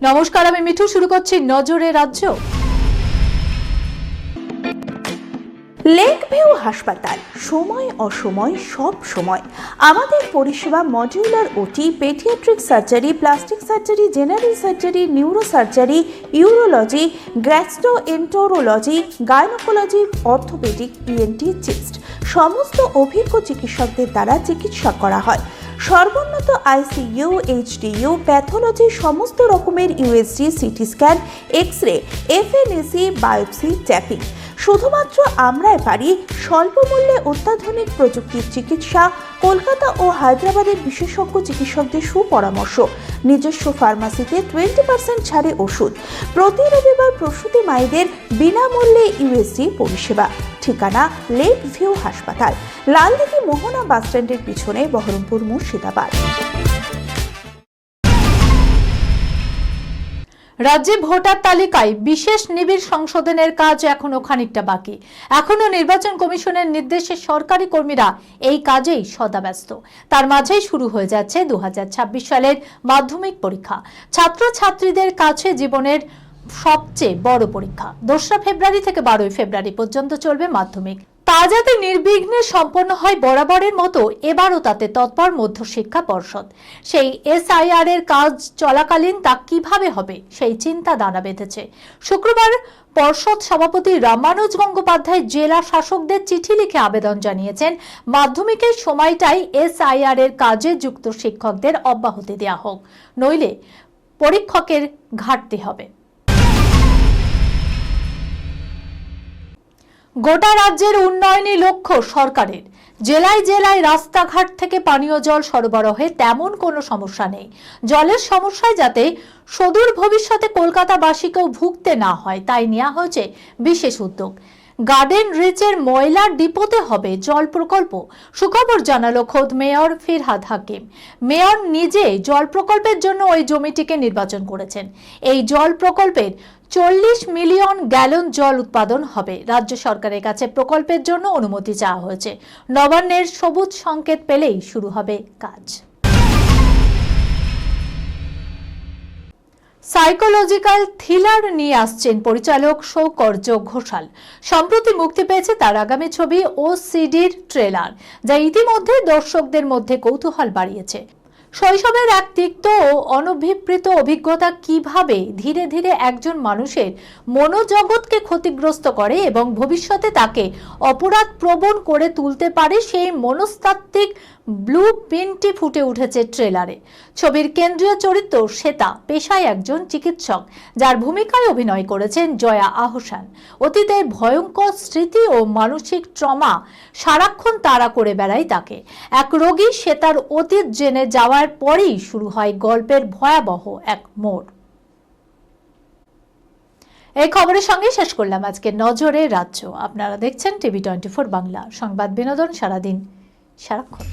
নমস্কার, আমি মিঠু। শুরু করছি নজরে রাজ্য। লেক ভিউ হাসপাতাল, সময় অসময় সব সময় আমাদের পরিষেবা modular OT, paediatric surgery, plastic surgery, general surgery, neuro surgery, urology, gastroenterology, gynaecology, orthopaedic, ENT, chest সমস্ত অভিজ্ঞ চিকিৎসকদের দ্বারা চিকিৎসা করা হয়। সর্বোন্নত আইসিইউ, এইচডিইউ, প্যাথোলজি, সমস্ত রকমের USG, CT scan, X ray, FNAC, biopsy, tapping. শুধুমাত্র আমরাই পারি স্বল্প মূল্যে অত্যাধুনিক প্রযুক্তির চিকিৎসা। কলকাতা ও হায়দ্রাবাদের বিশেষজ্ঞ চিকিৎসকদের সুপরামর্শ, নিজস্ব ফার্মাসিতে 20% ছাড়ে ওষুধ, প্রতি রবিবার প্রসূতি মায়েদের বিনামূল্যে ইউএসজি পরিষেবা। ঠিকানা লেক ভিউ হাসপাতাল, লালদিঘি মোহনা বাসস্ট্যান্ডের পিছনে, বহরমপুর, মুর্শিদাবাদ। রাজ্যে ভোটার তালিকায় বিশেষ নিবিড় সংশোধনের কাজ এখনো খানিকটা বাকি। এখনো নির্বাচন কমিশনের নির্দেশে সরকারি কর্মীরা এই কাজেই সদাব্যস্ত। তার মাঝেই শুরু হয়ে যাচ্ছে 2026 সালের মাধ্যমিক পরীক্ষা। ছাত্রছাত্রীদের কাছে জীবনের সবচেয়ে বড় পরীক্ষা। 2 ফেব্রুয়ারি থেকে 12 ফেব্রুয়ারি পর্যন্ত চলবে মাধ্যমিক। তা যাতে নির্বিঘ্নে সম্পন্ন হয় বরাবরের মতো এবারও তাতে তৎপর মধ্যশিক্ষা পর্ষদ। সেই এসআইআর এর কাজ চলাকালীন তা কিভাবে হবে সেই চিন্তা দানা বেঁধেছে। শুক্রবার পর্ষদ সভাপতি রামানুজ গঙ্গোপাধ্যায় জেলা শাসকদের চিঠি লিখে আবেদন জানিয়েছেন মাধ্যমিকের সময়টাই এসআইআর এর কাজে যুক্ত শিক্ষকদের অব্যাহতি দেওয়া হোক, নইলে পরীক্ষকের ঘাটতি হবে। গোটা রাজ্যের উন্নয়নই লক্ষ্য সরকারের। জেলায় জেলায় রাস্তাঘাট থেকে পানীয় জল সরবরাহে তেমন কোনো সমস্যা নেই। জলের সমস্যায় যাতে সুদূর ভবিষ্যতে কলকাতাবাসীকেও ভুগতে না হয় তাই নেওয়া হয়েছে বিশেষ উদ্যোগ। গার্ডেন রিচের ময়লা ডিপোতে হবে জল প্রকল্প। সুখবর জানালো খোদ মেয়র ফিরহাদ হাকিম। মেয়র নিজে জল প্রকল্পের জন্য ওই জমিটিকে নির্বাচন করেছেন। এই জল প্রকল্পের 40 মিলিয়ন গ্যালন জল উৎপাদন হবে। রাজ্য সরকারের কাছে প্রকল্পের জন্য অনুমতি চাওয়া হয়েছে। নবান্নের সবুজ সংকেত পেলেই শুরু হবে কাজ। সাইকোলজিক্যাল থ্রিলার নিয়ে আসছেন পরিচালক সৌকর্য ঘোষাল। সম্প্রতি মুক্তি পেয়েছে তার আগামী ছবি ওসিডির ট্রেলার, যা ইতিমধ্যে দর্শকদের মধ্যে কৌতূহল বাড়িয়েছে। শৈশবের এক তিক্ত ও অনভিপ্রেত অভিজ্ঞতা কিভাবে ধীরে ধীরে একজন মানুষের মনোজগৎকে ক্ষতিগ্রস্ত করে এবং ভবিষ্যতে তাকে অপরাধ প্রবণ করে তুলতে পারে সেই মনস্তাত্ত্বিক ব্লু প্রিন্টটি ফুটে উঠেছে ট্রেলারে। ছবির কেন্দ্রীয় চরিত্র শ্বেতা পেশায় একজন চিকিৎসক, যার ভূমিকায় অভিনয় করেছেন জয়া আহসান। অতীতের ভয়ঙ্কর স্মৃতি ও মানসিক ট্রমা সারাক্ষণ তাড়া করে বেড়ায় তাকে। এক রোগী শ্বেতার অতীত জেনে যাওয়ার পরেই শুরু হয় গল্পের ভয়াবহ এক মোড়। এই খবরের সঙ্গে শেষ করলাম আজকে নজরে রাজ্য। আপনারা দেখছেন টিভি 24 বাংলা, সংবাদ বিনোদন সারাদিন সারাক্ষণ।